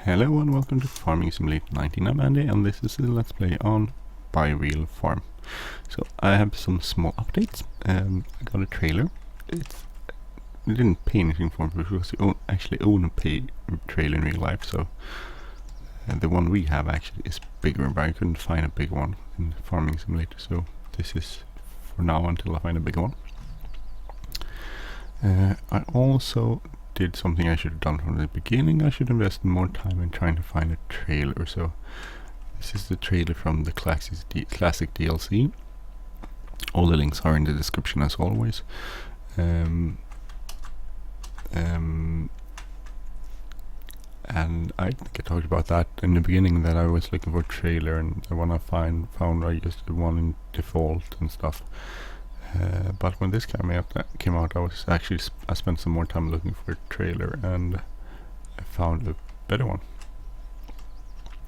Hello and welcome to Farming Simulator 19. I'm Andy and this is a Let's Play on bi-wheel farm. So I have some small updates. I got a trailer. I didn't pay anything for it because you actually own a trailer in real life. So the one we have actually is bigger, but I couldn't find a big one in Farming Simulator. So this is for now until I find a bigger one. I also did something I should have done from the beginning. I should invest more time in trying to find a trailer. So this is the trailer from the classic DLC. All the links are in the description as always. And I think I talked about that in the beginning, that I was looking for a trailer, and the one I found I used the one in default and stuff. But when this came out, I spent some more time looking for a trailer, and I found a better one.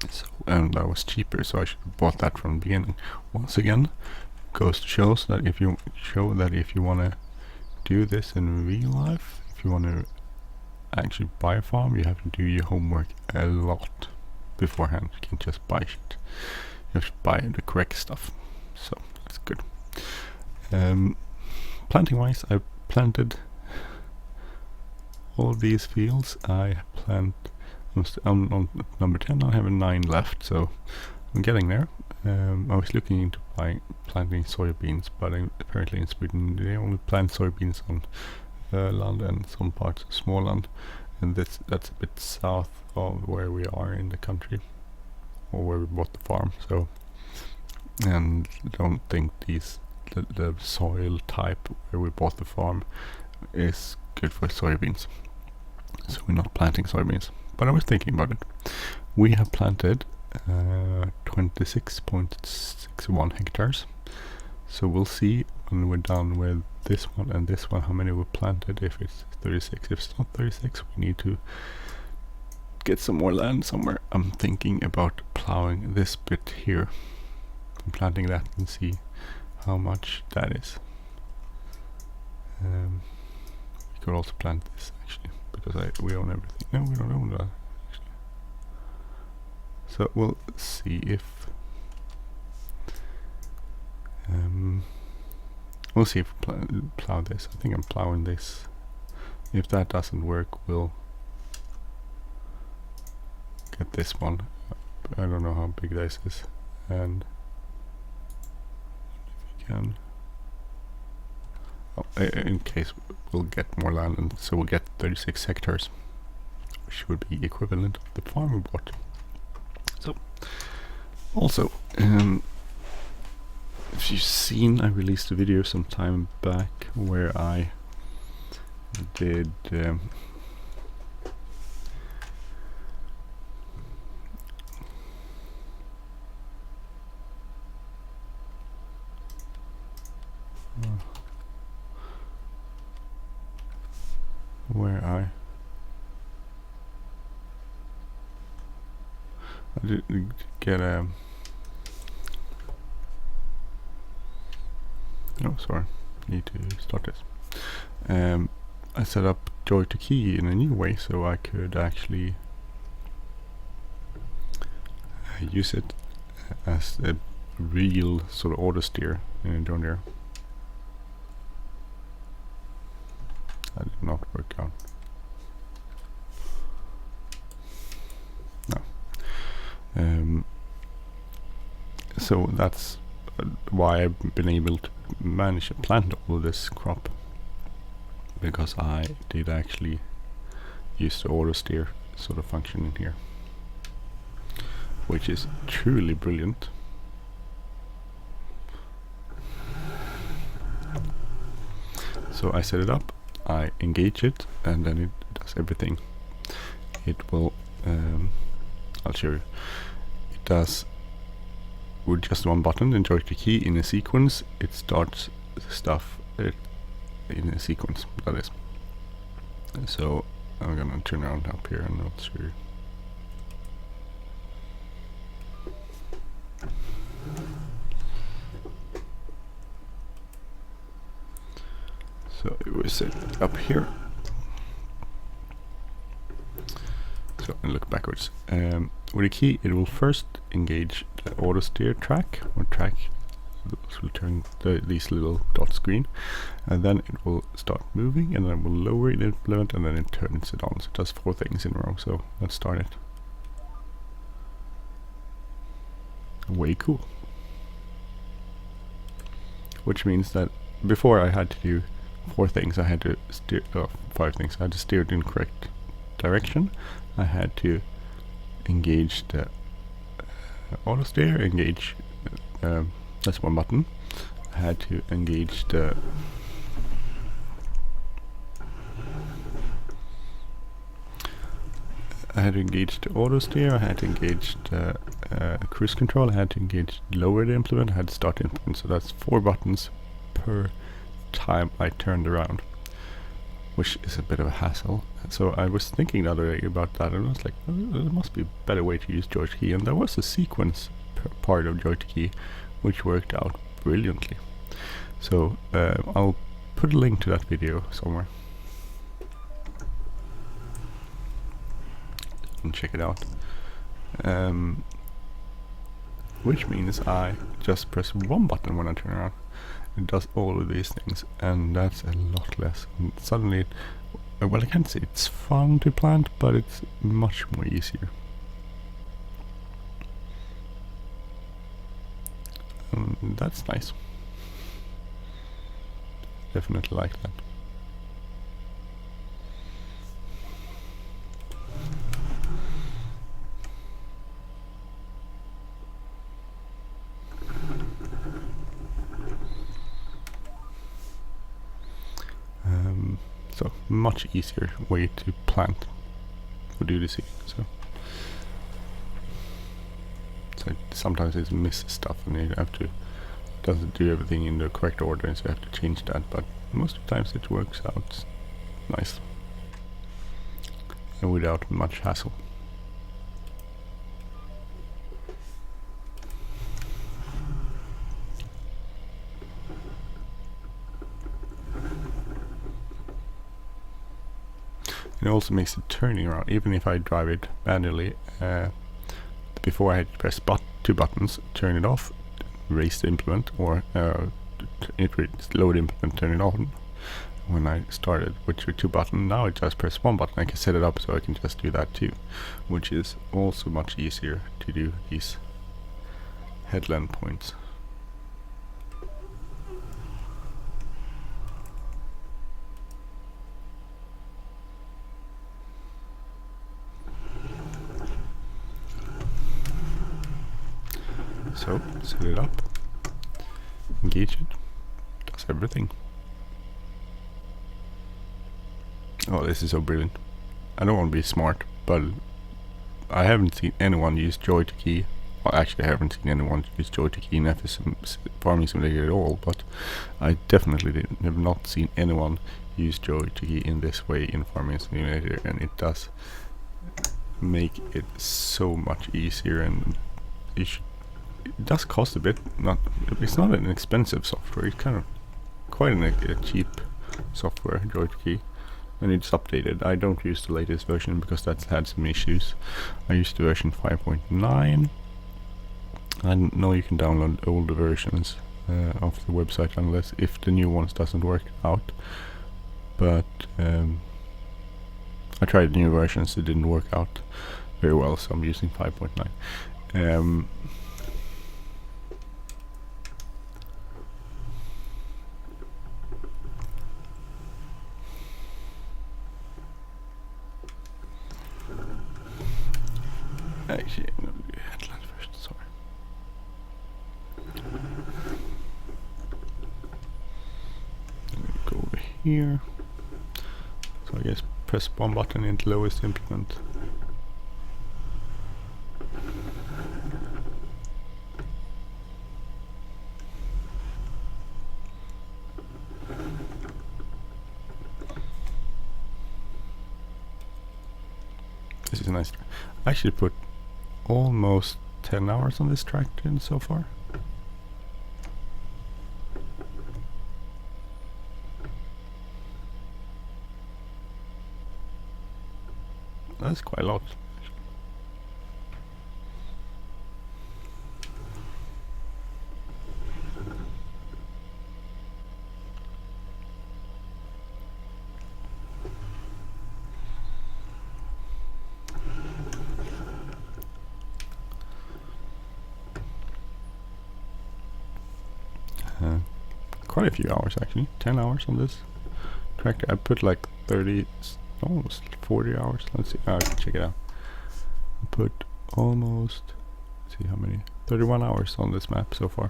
So, and that was cheaper, so I should have bought that from the beginning. Once again, goes to show that if you want to do this in real life, if you want to actually buy a farm, you have to do your homework a lot beforehand. You can't just buy shit. You have to buy the correct stuff. So that's good. Planting wise, I planted all these fields. I'm on number 10. I have a 9 left, so I'm getting there. I was looking into planting soybeans, but apparently in Sweden they only plant soybeans on land and some parts of Småland, and that's a bit south of where we are in the country, or where we bought the farm. So, and I don't think the soil type where we bought the farm is good for soybeans, so we're not planting soybeans. But I was thinking about it. We have planted 26.61 hectares, so we'll see when we're done with this one and this one how many we planted. If it's 36, if it's not 36, we need to get some more land somewhere. I'm thinking about plowing this bit here and planting that and see how much that is. We could also plant this actually, because we own everything. No, we don't own that actually. So we'll see if we'll see if we plow this. I think I'm plowing this. If that doesn't work, we'll get this one. I don't know how big this is, and can, in case we'll get more land, and so we'll get 36 hectares, which would be equivalent of the farm we bought. So also, if you've seen, I released a video some time back where I did I did get a sorry, need to start this. I set up Joy to Key in a new way, so I could actually use it as a real sort of Autosteer in John Deere. That did not work out. No. So that's why I've been able to manage to plant all of this crop, because I did actually use the Autosteer sort of function in here, which is truly brilliant. So I set it up, I engage it, and then it does everything. It will I'll show you. It does, with just one button, enjoy the key in a sequence. It starts stuff in a sequence, that is. So I'm gonna turn around up here and I'll show you. So it was set up here. So look backwards. With a key, it will first engage the Autosteer track, or track. This will turn these little dots green, and then it will start moving, and then it will lower the implement, and then it turns it on. So it does 4 things in a row. So let's start it. Way cool. Which means that before I had to do 4 things. I had to steer, 5 things. I had to steer it in correct direction. I had to engage the Autosteer, engage, that's one button. I had to engage the Autosteer, I had to engage the cruise control, I had to engage lower the implement, I had to start the implement. So that's 4 buttons per time I turned around, which is a bit of a hassle. So I was thinking the other day about that, and I was like, oh, there must be a better way to use Joy to Key, and there was a sequence part of Joy to Key which worked out brilliantly. So I'll put a link to that video somewhere and check it out. Which means I just press 1 button when I turn around. It does all of these things, and that's a lot less. And suddenly, well, I can't say it's fun to plant, but it's much more easier. That's nice. Definitely like that. So much easier way to plant for do the seeding. So sometimes it misses stuff, and you have to doesn't do everything in the correct order, and so you have to change that. But most of the times it works out nice and without much hassle. It also makes it turning around, even if I drive it manually. Before I had to press 2 buttons, turn it off, raise the implement, or load the implement, turn it on. When I started with 2 buttons, now I just press 1 button. I can set it up so I can just do that too, which is also much easier to do these headland points. So, set it up, engage it, does everything. Oh, this is so brilliant. I don't want to be smart, but I haven't seen anyone use Joy to Key. Well, actually I haven't seen anyone use Joy to Key in FS Farming Simulator at all, but I definitely have not seen anyone use Joy to Key in this way in Farming Simulator, and it does make it so much easier, and it does cost a bit. It's not an expensive software. It's kind of quite a cheap software, Joy to Key, and it's updated. I don't use the latest version because that's had some issues. I used the version 5.9. I know you can download older versions off the website unless if the new ones doesn't work out. But I tried the new versions, it didn't work out very well, so I'm using 5.9. Actually, I'm going to do headland first, sorry. I'm going to go over here. So I guess press 1 button in the lowest implement. This is a nice. I actually put almost 10 hours on this tractor so far. That's quite a lot. quite a few hours actually, 10 hours on this tractor. I put like 30, almost 40 hours. Let's see, I can check it out. I put almost, let's see how many, 31 hours on this map so far.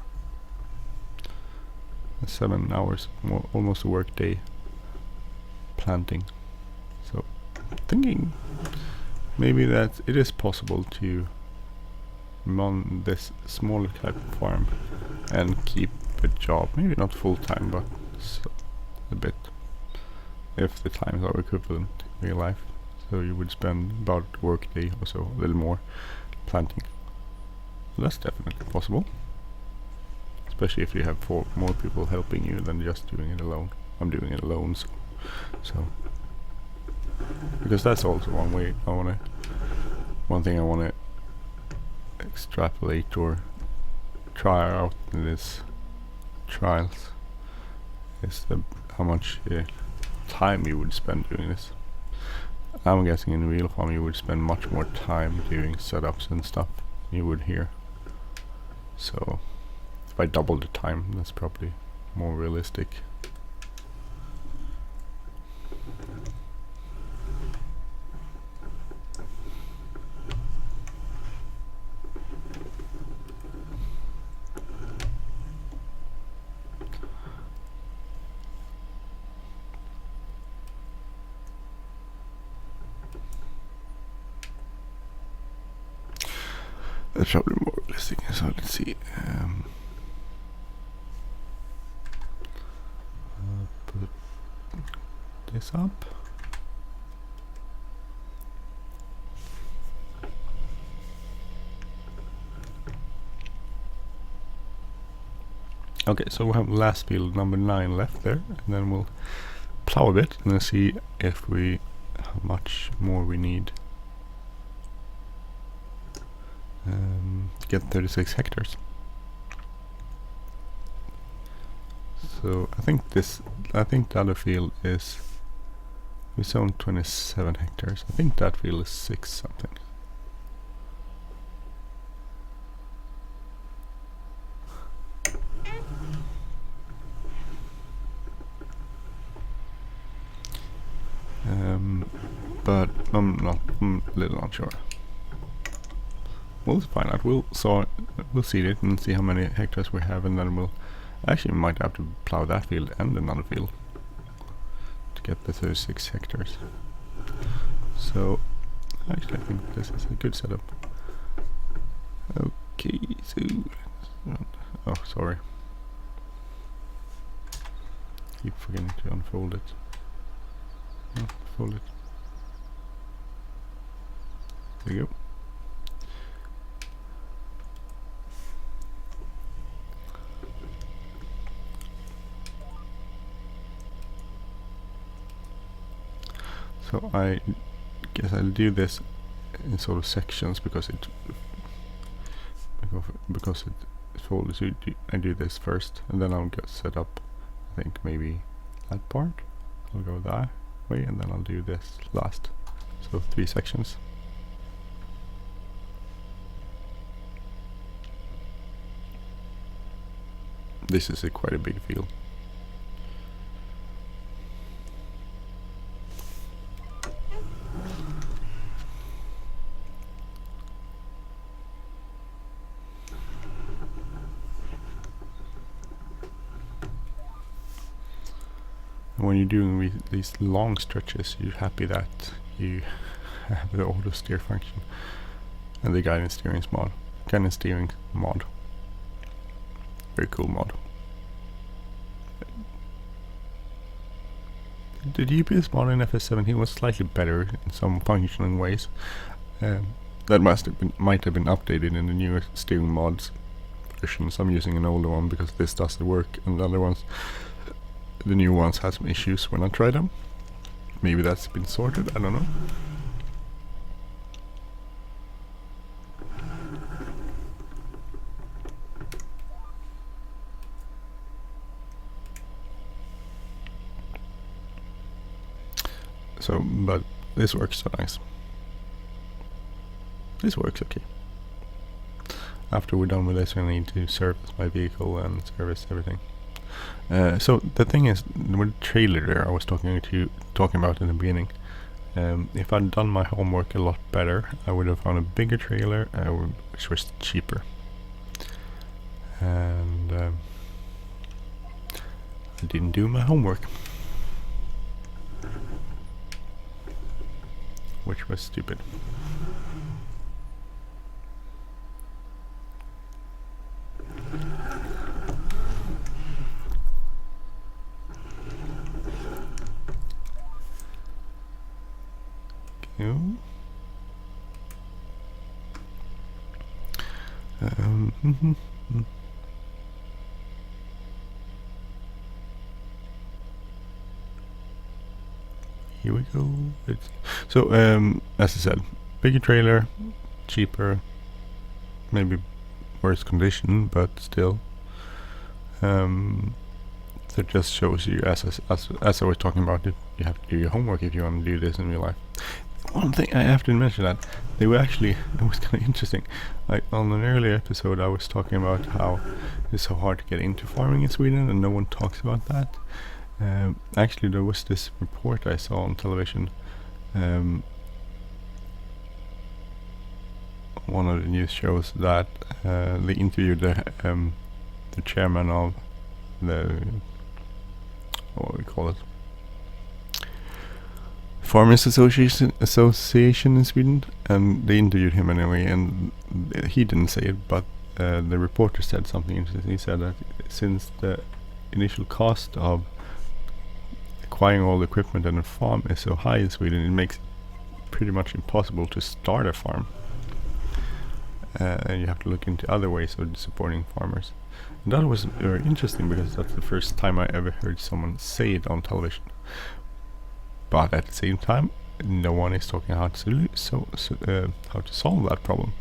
7 hours, almost a work day planting. So thinking maybe that it is possible to run this smaller type of farm and keep a job, maybe not full time, but a bit, if the times are equivalent in real life. So you would spend about a work day or so, a little more, planting. So that's definitely possible, especially if you have more people helping you than just doing it alone. I'm doing it alone, so because that's also one thing I wanna extrapolate or try out in this trials is how much time you would spend doing this. I'm guessing in real farm you would spend much more time doing setups and stuff than you would here. So if I double the time, that's probably more realistic. That's probably more realistic. So let's see. Put this up. Okay, so we have last field number 9 left there, and then we'll plow a bit and then see if how much more we need. To get 36 hectares. So I think the other field is, we sown 27 hectares. I think that field is 6 something. But I'm a little unsure. We'll find out. We'll seed it and see how many hectares we have, and then we'll actually might have to plow that field and another field to get the 36 hectares. So actually I think this is a good setup. Okay, so oh sorry. Keep forgetting to unfold it. Oh, fold it. There you go. So I guess I'll do this in sort of sections because it folds. I do this first, and then I'll get set up. I think maybe that part. I'll go that way, and then I'll do this last. So 3 sections. This is quite a big field. When you're doing these long stretches, you're happy that you have the Autosteer function and the guidance steering mod. Very cool mod. The GPS mod in FS19 was slightly better in some functioning ways. That might have been updated in the newer steering mods versions. I'm using an older one because this doesn't work, and the new ones had some issues when I tried them. Maybe that's been sorted, I don't know. So, but this works so nice. This works okay. After we're done with this, we need to service my vehicle and service everything. So the thing is, with the trailer there, I was talking about in the beginning. If I'd done my homework a lot better, I would have found a bigger trailer, which was cheaper. And I didn't do my homework, which was stupid. Here we go. So, as I said, bigger trailer, cheaper, maybe worse condition, but still. That just shows you, as I was talking about, it, you have to do your homework if you want to do this in real life. One thing I have to mention, that they were actually, it was kind of interesting. Like on an earlier episode, I was talking about how it's so hard to get into farming in Sweden, and no one talks about that. Actually, there was this report I saw on television. One of the news shows that they interviewed the chairman of the, what we call it, Farmers Association in Sweden, and they interviewed him anyway, and he didn't say it, but the reporter said something interesting. He said that since the initial cost of acquiring all the equipment and a farm is so high in Sweden, it makes it pretty much impossible to start a farm. And you have to look into other ways of supporting farmers. And that was very interesting, because that's the first time I ever heard someone say it on television. But at the same time, no one is talking how to how to solve that problem,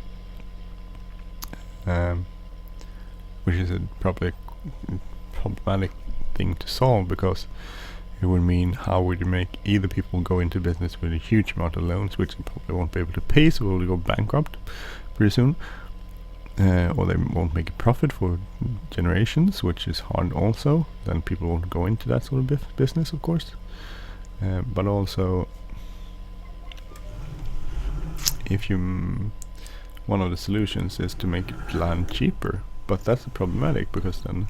which is probably a problematic thing to solve, because it would mean how would you make either people go into business with a huge amount of loans, which they probably won't be able to pay, so will go bankrupt pretty soon, or they won't make a profit for generations, which is hard also. Then people won't go into that sort of business, of course. But also, if one of the solutions is to make land cheaper, but that's problematic, because then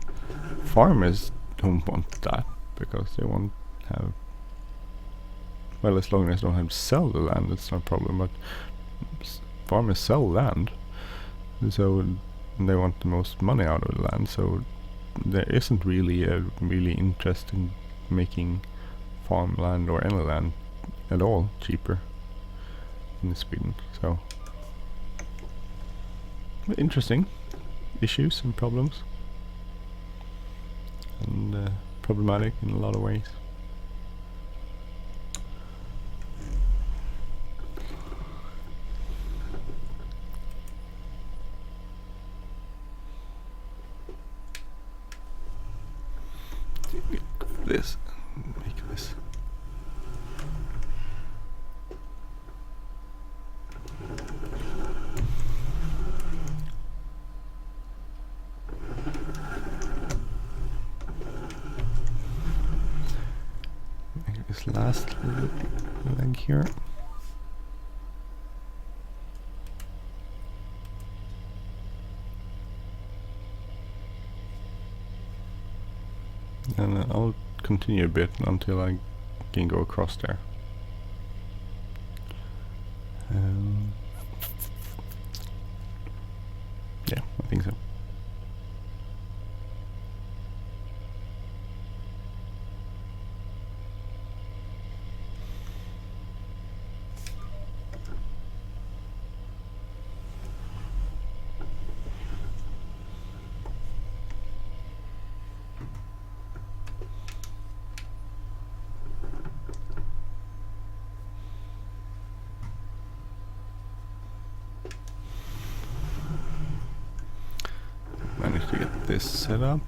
farmers don't want that, because they won't have, well, as long as they don't have to sell the land, it's not a problem, but farmers sell land, so they want the most money out of the land, so there isn't really a interest in making farmland or any land at all cheaper in Sweden. So interesting issues and problems, and problematic in a lot of ways. This, make this. Make this last little leg here. And I'll continue a bit until I can go across there. Yeah, I think so. Managed to get this set up.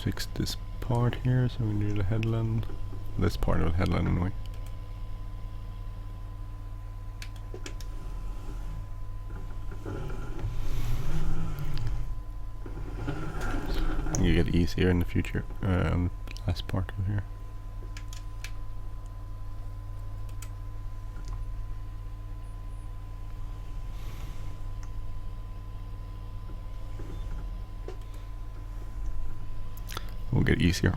fix this part here, so we can do the headland. This part of the headland anyway. You get easier in the future on the last part of here. Will get easier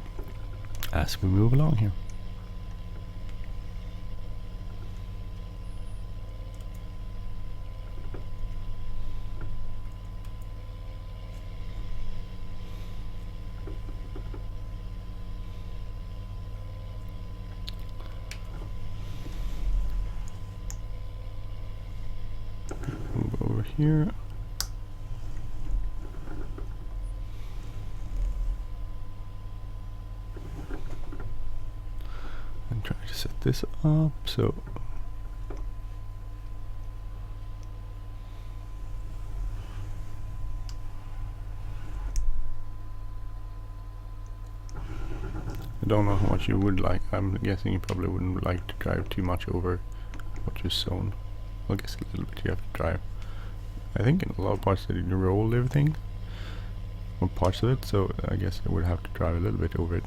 as we move along here. Move over here. Try to set this up so I don't know how much you would like. I'm guessing you probably wouldn't like to drive too much over what you've sown. I guess a little bit you have to drive. I think in a lot of parts they didn't roll everything or parts of it, so I guess I would have to drive a little bit over it.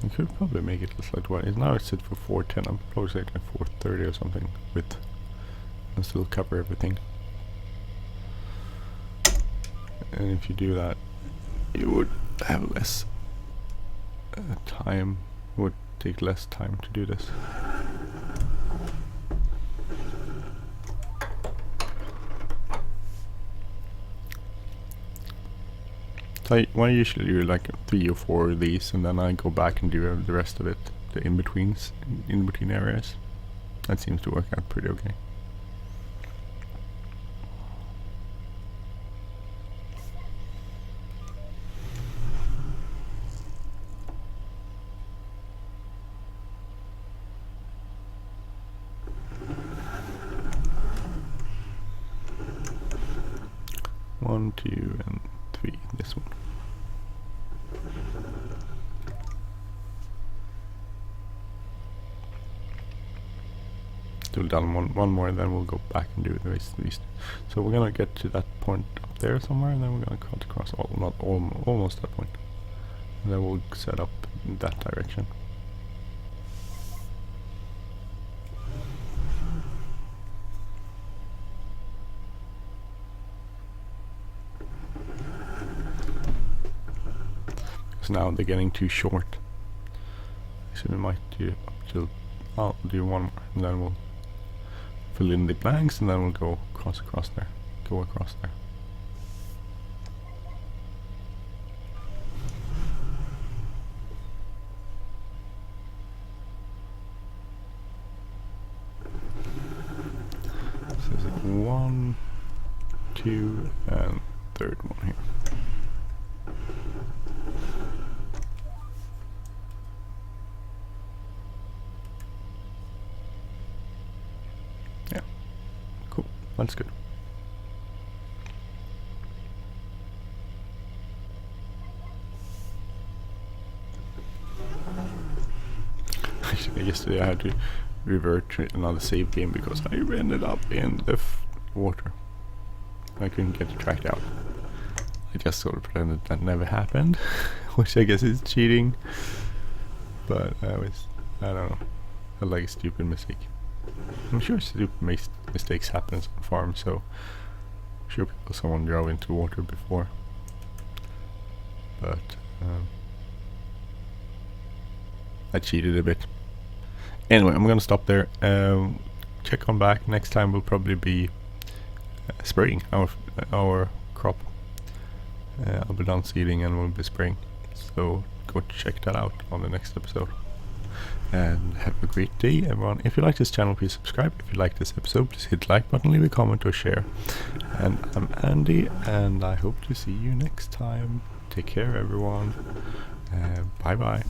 I could probably make it slightly wide. Now it's set for 410. I'm probably set at 430 or something with and still cover everything. And if you do that, you would have less time. It would take less time to do this. So I usually do like 3 or 4 of these, and then I go back and do the rest of it, the in-between areas. That seems to work out pretty okay. One, 2, and 3. This one. So we've done one more, and then we'll go back and do the rest of these. So we're gonna get to that point up there somewhere, and then we're gonna cut across almost that point, and then we'll set up in that direction. Now they're getting too short, so we might do up till I'll do one more, and then we'll fill in the blanks, and then we'll go across there, go across there. So is it 1, 2, and third one here. That's good. Actually, yesterday I had to revert to another save game because I ended up in the water. I couldn't get the track out. I just sort of pretended that never happened, which I guess is cheating. But I don't know, felt like a stupid mistake. I'm sure stupid mistakes happen on farms, so I'm sure someone drove into water before. But I cheated a bit. Anyway, I'm gonna stop there. Check on back. Next time will probably be spraying our crop. I'll be done seeding and we'll be spraying. So go check that out on the next episode. And have a great day, everyone. If you like this channel, please subscribe. If you like this episode, please hit the like button, leave a comment or share. And I'm Andy, and I hope to see you next time. Take care, everyone. Bye bye.